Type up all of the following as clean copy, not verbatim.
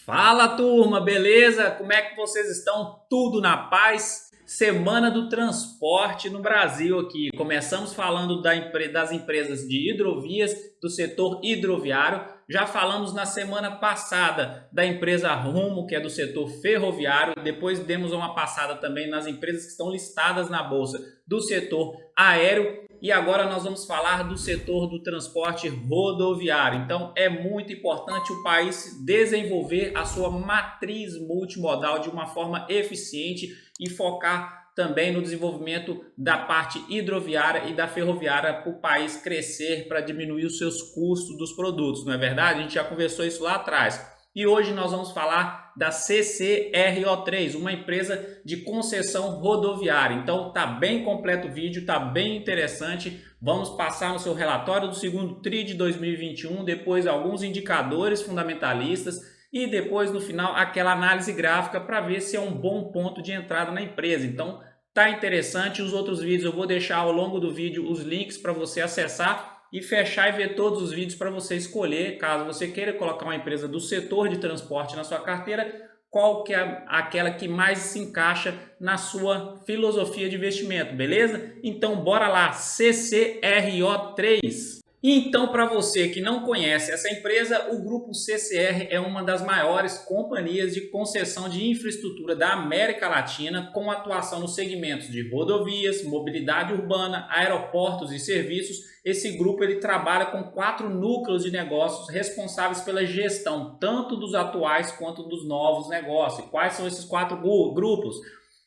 Fala turma, beleza? Como é que vocês estão? Tudo na paz? Semana do transporte no Brasil aqui. Começamos falando das empresas de hidrovias, do setor hidroviário. Já falamos na semana passada da empresa Rumo, que é do setor ferroviário. Depois demos uma passada também nas empresas que estão listadas na bolsa do setor aéreo. E agora nós vamos falar do setor do transporte rodoviário. Então é muito importante o país desenvolver a sua matriz multimodal de uma forma eficiente e focar também no desenvolvimento da parte hidroviária e da ferroviária para o país crescer, para diminuir os seus custos dos produtos, não é verdade? A gente já conversou isso lá atrás. E hoje nós vamos falar da CCRO3, uma empresa de concessão rodoviária. Então tá bem completo o vídeo, tá bem interessante. Vamos passar no seu relatório do segundo TRI de 2021, depois alguns indicadores fundamentalistas e depois no final aquela análise gráfica para ver se é um bom ponto de entrada na empresa. Então tá interessante. Os outros vídeos eu vou deixar ao longo do vídeo os links para você acessar e fechar e ver todos os vídeos para você escolher, caso você queira colocar uma empresa do setor de transporte na sua carteira, qual que é aquela que mais se encaixa na sua filosofia de investimento, beleza? Então bora lá, CCRO3. Então, para você que não conhece essa empresa, o Grupo CCR é uma das maiores companhias de concessão de infraestrutura da América Latina, com atuação nos segmentos de rodovias, mobilidade urbana, aeroportos e serviços. Esse grupo ele trabalha com 4 núcleos de negócios responsáveis pela gestão tanto dos atuais quanto dos novos negócios. Quais são esses 4 grupos?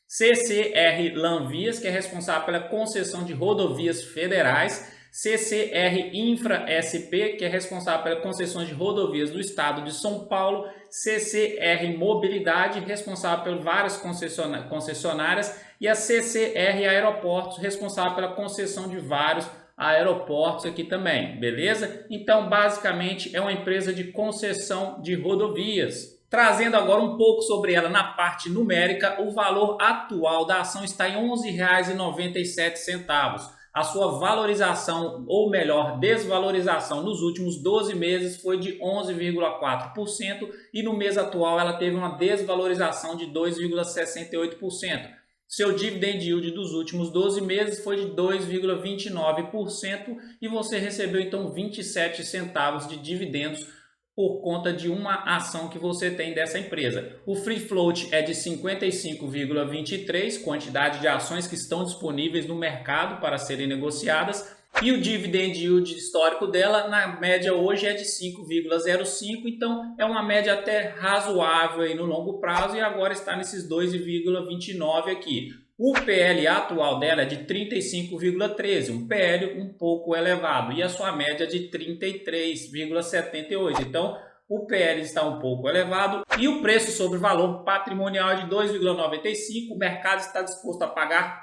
CCR Lanvias, que é responsável pela concessão de rodovias federais. CCR Infra SP, que é responsável pelas concessões de rodovias do estado de São Paulo. CCR Mobilidade, responsável por várias concessionárias. E a CCR Aeroportos, responsável pela concessão de vários aeroportos aqui também, beleza? Então, basicamente, é uma empresa de concessão de rodovias. Trazendo agora um pouco sobre ela na parte numérica, o valor atual da ação está em R$ 11,97. A sua valorização, ou melhor, desvalorização nos últimos 12 meses foi de 11,4% e no mês atual ela teve uma desvalorização de 2,68%. Seu dividend yield dos últimos 12 meses foi de 2,29% e você recebeu então 27 centavos de dividendos por conta de uma ação que você tem dessa empresa. O free float é de 55,23, quantidade de ações que estão disponíveis no mercado para serem negociadas, e o dividend yield histórico dela, na média hoje, é de 5,05, então é uma média até razoável aí no longo prazo e agora está nesses 2,29 aqui. O PL atual dela é de 35,13, um PL um pouco elevado, e a sua média é de 33,78. Então, o PL está um pouco elevado e o preço sobre valor patrimonial é de 2,95. O mercado está disposto a pagar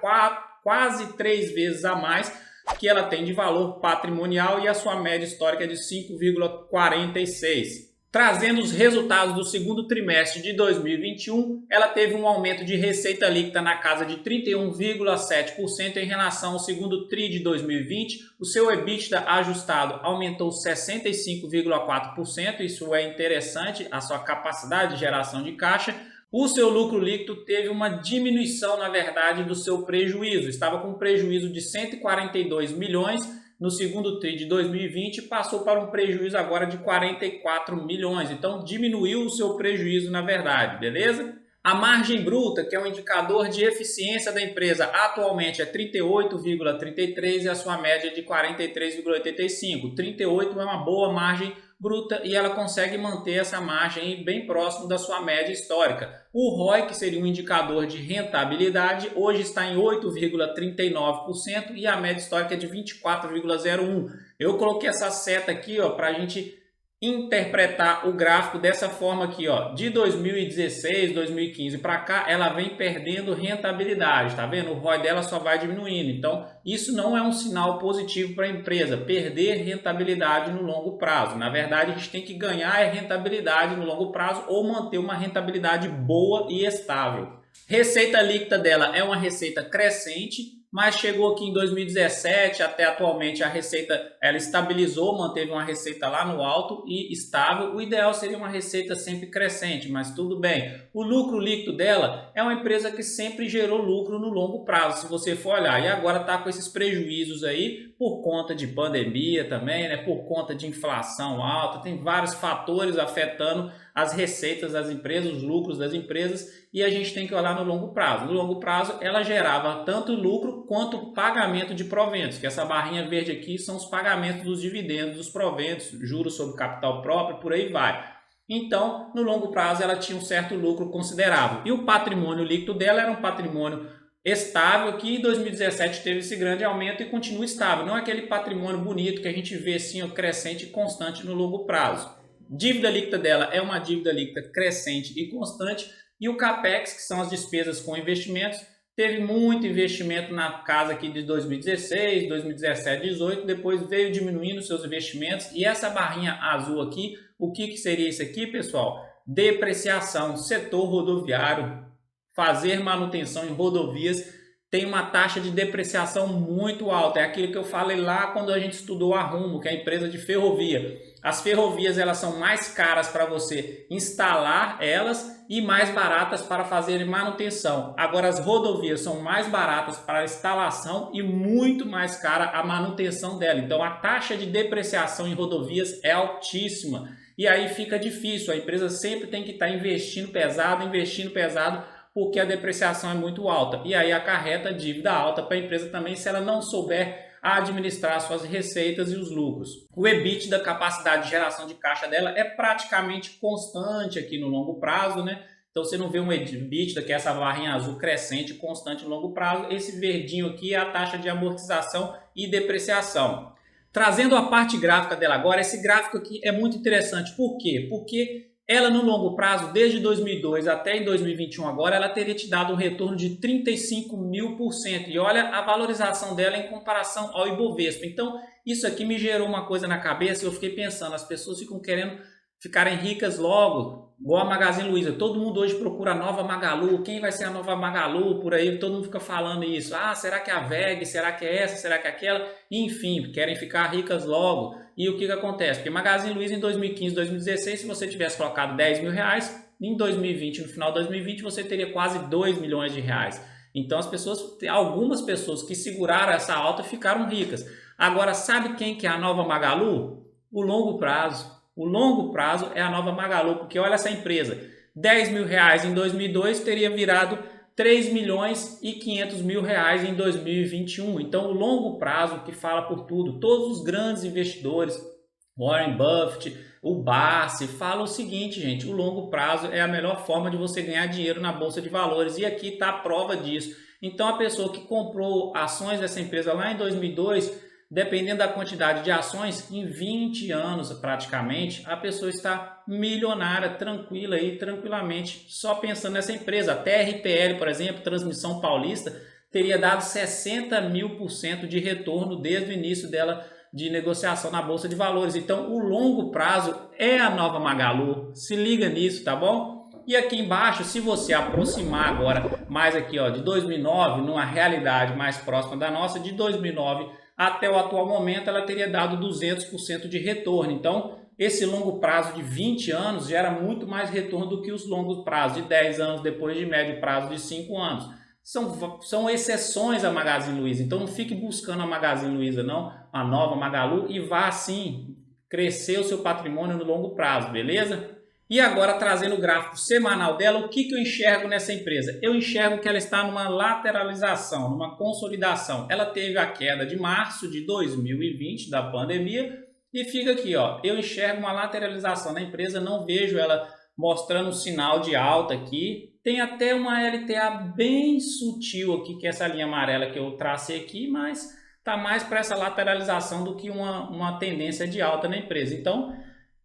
quase 3 vezes a mais que ela tem de valor patrimonial e a sua média histórica é de 5,46. Trazendo os resultados do segundo trimestre de 2021, ela teve um aumento de receita líquida na casa de 31,7% em relação ao segundo TRI de 2020. O seu EBITDA ajustado aumentou 65,4%, isso é interessante, a sua capacidade de geração de caixa. O seu lucro líquido teve uma diminuição, na verdade, do seu prejuízo. Estava com um prejuízo de 142 milhões no segundo TRI de 2020, passou para um prejuízo agora de 44 milhões. Então, diminuiu o seu prejuízo, na verdade, beleza? A margem bruta, que é um indicador de eficiência da empresa, atualmente é 38,33 e a sua média é de 43,85. 38 é uma boa margem bruta e ela consegue manter essa margem bem próximo da sua média histórica. O ROI, que seria um indicador de rentabilidade, hoje está em 8,39% e a média histórica é de 24,01%. Eu coloquei essa seta aqui para a gente interpretar o gráfico dessa forma aqui, de 2016, 2015 para cá, ela vem perdendo rentabilidade, tá vendo? O ROI dela só vai diminuindo. Então, isso não é um sinal positivo para a empresa, perder rentabilidade no longo prazo. Na verdade, a gente tem que ganhar rentabilidade no longo prazo ou manter uma rentabilidade boa e estável. Receita líquida dela é uma receita crescente, mas chegou aqui em 2017 até atualmente a receita ela estabilizou, manteve uma receita lá no alto e estável. O ideal seria uma receita sempre crescente, mas tudo bem. O lucro líquido dela é uma empresa que sempre gerou lucro no longo prazo, se você for olhar, e agora está com esses prejuízos aí por conta de pandemia também, né? Por conta de inflação alta, tem vários fatores afetando as receitas das empresas, os lucros das empresas, e a gente tem que olhar no longo prazo. No longo prazo, ela gerava tanto lucro quanto pagamento de proventos, que essa barrinha verde aqui são os pagamentos dos dividendos, dos proventos, juros sobre capital próprio, por aí vai. Então, no longo prazo, ela tinha um certo lucro considerável. E o patrimônio líquido dela era um patrimônio estável, que em 2017 teve esse grande aumento e continua estável. Não é aquele patrimônio bonito que a gente vê assim, crescente e constante no longo prazo. Dívida líquida dela é uma dívida líquida crescente e constante, e o CAPEX, que são as despesas com investimentos, teve muito investimento na casa aqui de 2016, 2017, 2018, depois veio diminuindo seus investimentos, e essa barrinha azul aqui, o que seria isso aqui, pessoal? Depreciação, setor rodoviário, fazer manutenção em rodovias, tem uma taxa de depreciação muito alta, é aquilo que eu falei lá quando a gente estudou a Rumo, que é a empresa de ferrovia. As ferrovias elas são mais caras para você instalar elas e mais baratas para fazer manutenção. Agora as rodovias são mais baratas para a instalação e muito mais cara a manutenção dela. Então a taxa de depreciação em rodovias é altíssima e aí fica difícil. A empresa sempre tem que estar investindo pesado, porque a depreciação é muito alta e aí acarreta dívida alta para a empresa também se ela não souber administrar suas receitas e os lucros. O EBITDA, da capacidade de geração de caixa dela, é praticamente constante aqui no longo prazo, né? Então você não vê um EBITDA, que é essa barrinha azul crescente, constante no longo prazo. Esse verdinho aqui é a taxa de amortização e depreciação. Trazendo a parte gráfica dela agora, esse gráfico aqui é muito interessante. Por quê? Porque ela no longo prazo, desde 2002 até em 2021 agora, ela teria te dado um retorno de 35.000%. E olha a valorização dela em comparação ao Ibovespa. Então, isso aqui me gerou uma coisa na cabeça e eu fiquei pensando, as pessoas ficam querendo ficarem ricas logo, igual a Magazine Luiza. Todo mundo hoje procura a nova Magalu. Quem vai ser a nova Magalu? Por aí todo mundo fica falando isso. Ah, será que é a VEG? Será que é essa? Será que é aquela? Enfim, querem ficar ricas logo. E o que acontece? Porque Magazine Luiza em 2015, 2016, se você tivesse colocado 10 mil reais, em 2020, no final de 2020, você teria quase 2 milhões de reais. Então algumas pessoas que seguraram essa alta ficaram ricas. Agora, sabe quem que é a nova Magalu? O longo prazo. O longo prazo é a nova Magalu, porque olha essa empresa, 10 mil reais em 2002 teria virado 3 milhões e 500 mil reais em 2021. Então o longo prazo que fala por tudo, todos os grandes investidores, Warren Buffett, o Barsi, falam o seguinte, gente, o longo prazo é a melhor forma de você ganhar dinheiro na Bolsa de Valores e aqui está a prova disso. Então a pessoa que comprou ações dessa empresa lá em 2002, dependendo da quantidade de ações, em 20 anos praticamente, a pessoa está milionária, tranquila e tranquilamente, só pensando nessa empresa. A TRPL, por exemplo, Transmissão Paulista, teria dado 60.000% de retorno desde o início dela de negociação na Bolsa de Valores. Então, o longo prazo é a nova Magalu. Se liga nisso, tá bom? E aqui embaixo, se você aproximar agora mais aqui ó, de 2009, numa realidade mais próxima da nossa, de 2009 até o atual momento, ela teria dado 200% de retorno. Então, esse longo prazo de 20 anos gera muito mais retorno do que os longos prazos de 10 anos, depois de médio prazo de 5 anos. São exceções a Magazine Luiza. Então, não fique buscando a Magazine Luiza, não, a nova Magalu, e vá, sim, crescer o seu patrimônio no longo prazo, beleza? E agora, trazendo o gráfico semanal dela, o que eu enxergo nessa empresa? Eu enxergo que ela está numa lateralização, numa consolidação. Ela teve a queda de março de 2020, da pandemia, e fica aqui, ó. Eu enxergo uma lateralização na empresa, não vejo ela mostrando um sinal de alta aqui. Tem até uma LTA bem sutil aqui, que é essa linha amarela que eu tracei aqui, mas está mais para essa lateralização do que uma tendência de alta na empresa. Então,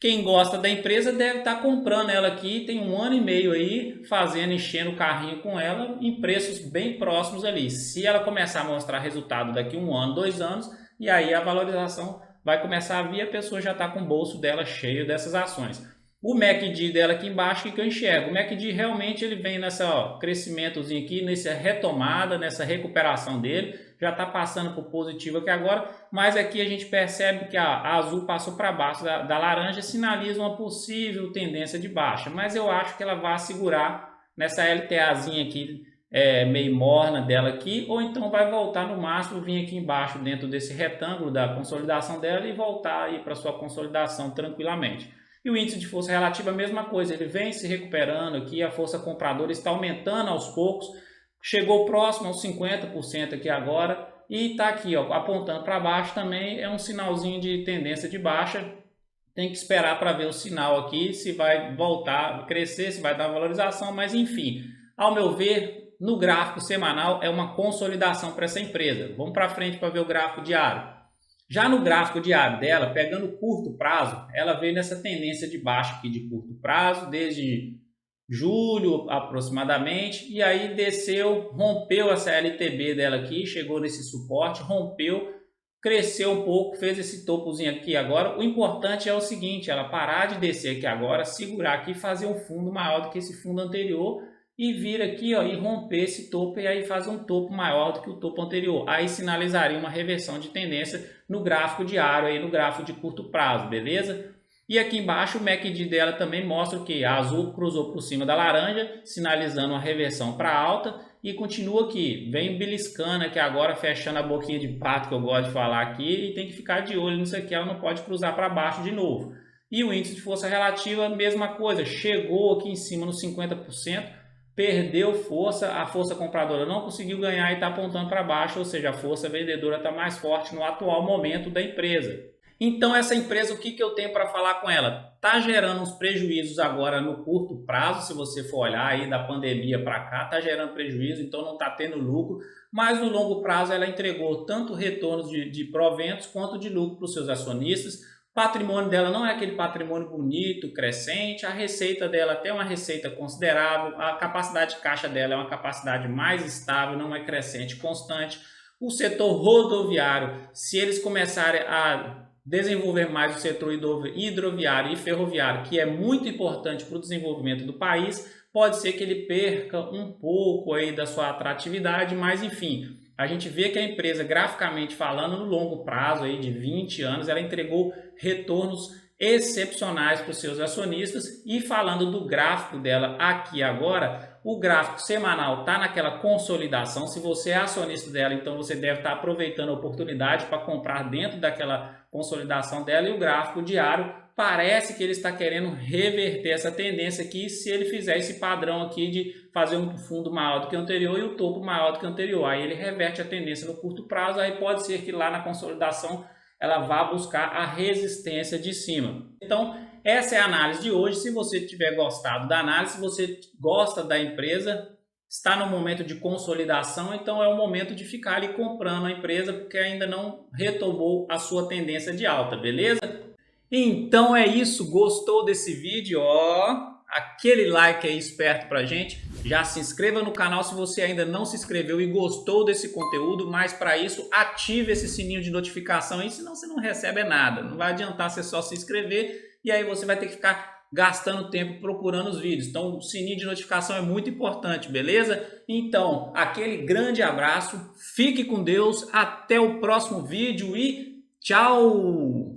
quem gosta da empresa deve estar comprando ela aqui, tem 1 ano e meio aí, enchendo o carrinho com ela em preços bem próximos ali. Se ela começar a mostrar resultado daqui 1 ano, 2 anos, e aí a valorização vai começar a vir, a pessoa já está com o bolso dela cheio dessas ações. O MACD dela aqui embaixo, o que eu enxergo? O MACD realmente ele vem nessa crescimentozinho aqui, nessa retomada, nessa recuperação dele. já está passando por positivo aqui agora, mas aqui a gente percebe que a azul passou para baixo da laranja, sinaliza uma possível tendência de baixa, mas eu acho que ela vai segurar nessa LTAzinha aqui, meio morna dela aqui, ou então vai voltar no máximo, vir aqui embaixo dentro desse retângulo da consolidação dela e voltar aí para sua consolidação tranquilamente. E o índice de força relativa, a mesma coisa, ele vem se recuperando aqui, a força compradora está aumentando aos poucos, chegou próximo aos 50% aqui agora e está aqui, ó, apontando para baixo também, é um sinalzinho de tendência de baixa. Tem que esperar para ver o sinal aqui, se vai voltar a crescer, se vai dar valorização, mas enfim, ao meu ver, no gráfico semanal é uma consolidação para essa empresa. Vamos para frente para ver o gráfico diário. Já no gráfico diário dela, pegando o curto prazo, ela veio nessa tendência de baixa aqui de curto prazo, desde julho aproximadamente, e aí desceu, rompeu essa LTB dela aqui, chegou nesse suporte, rompeu, cresceu um pouco, fez esse topozinho aqui agora. O importante é o seguinte, ela parar de descer aqui agora, segurar aqui, fazer um fundo maior do que esse fundo anterior e vir aqui, ó, e romper esse topo e aí fazer um topo maior do que o topo anterior. Aí sinalizaria uma reversão de tendência no gráfico diário, aí no gráfico de curto prazo, beleza? E aqui embaixo o MACD dela também mostra que a azul cruzou por cima da laranja, sinalizando uma reversão para alta e continua aqui, vem beliscando aqui agora, fechando a boquinha de pato que eu gosto de falar aqui e tem que ficar de olho nisso aqui, ela não pode cruzar para baixo de novo. E o índice de força relativa, mesma coisa, chegou aqui em cima nos 50%, perdeu força, a força compradora não conseguiu ganhar e está apontando para baixo, ou seja, a força vendedora está mais forte no atual momento da empresa. Então essa empresa, o que eu tenho para falar com ela? Está gerando uns prejuízos agora no curto prazo, se você for olhar aí da pandemia para cá, está gerando prejuízo, então não está tendo lucro, mas no longo prazo ela entregou tanto retornos de proventos quanto de lucro para os seus acionistas. O patrimônio dela não é aquele patrimônio bonito, crescente, a receita dela até uma receita considerável, a capacidade de caixa dela é uma capacidade mais estável, não é crescente, constante. O setor rodoviário, se eles começarem a desenvolver mais o setor hidroviário e ferroviário, que é muito importante para o desenvolvimento do país, pode ser que ele perca um pouco aí da sua atratividade, mas enfim, a gente vê que a empresa, graficamente falando, no longo prazo aí de 20 anos, ela entregou retornos excepcionais para os seus acionistas. E falando do gráfico dela aqui agora, o gráfico semanal está naquela consolidação. Se você é acionista dela, então você deve estar aproveitando a oportunidade para comprar dentro daquela consolidação dela. E o gráfico diário parece que ele está querendo reverter essa tendência aqui, se ele fizer esse padrão aqui de fazer um fundo maior do que o anterior e o topo maior do que o anterior. Aí ele reverte a tendência no curto prazo, aí pode ser que lá na consolidação ela vá buscar a resistência de cima. Então, essa é a análise de hoje. Se você tiver gostado da análise, se você gosta da empresa, está no momento de consolidação, então é o momento de ficar ali comprando a empresa, porque ainda não retomou a sua tendência de alta, beleza? Então é isso, gostou desse vídeo? Ó, aquele like aí esperto pra gente. Já se inscreva no canal se você ainda não se inscreveu e gostou desse conteúdo, mas para isso ative esse sininho de notificação aí, senão você não recebe nada. Não vai adiantar você só se inscrever e aí você vai ter que ficar gastando tempo procurando os vídeos. Então o sininho de notificação é muito importante, beleza? Então, aquele grande abraço, fique com Deus, até o próximo vídeo e tchau!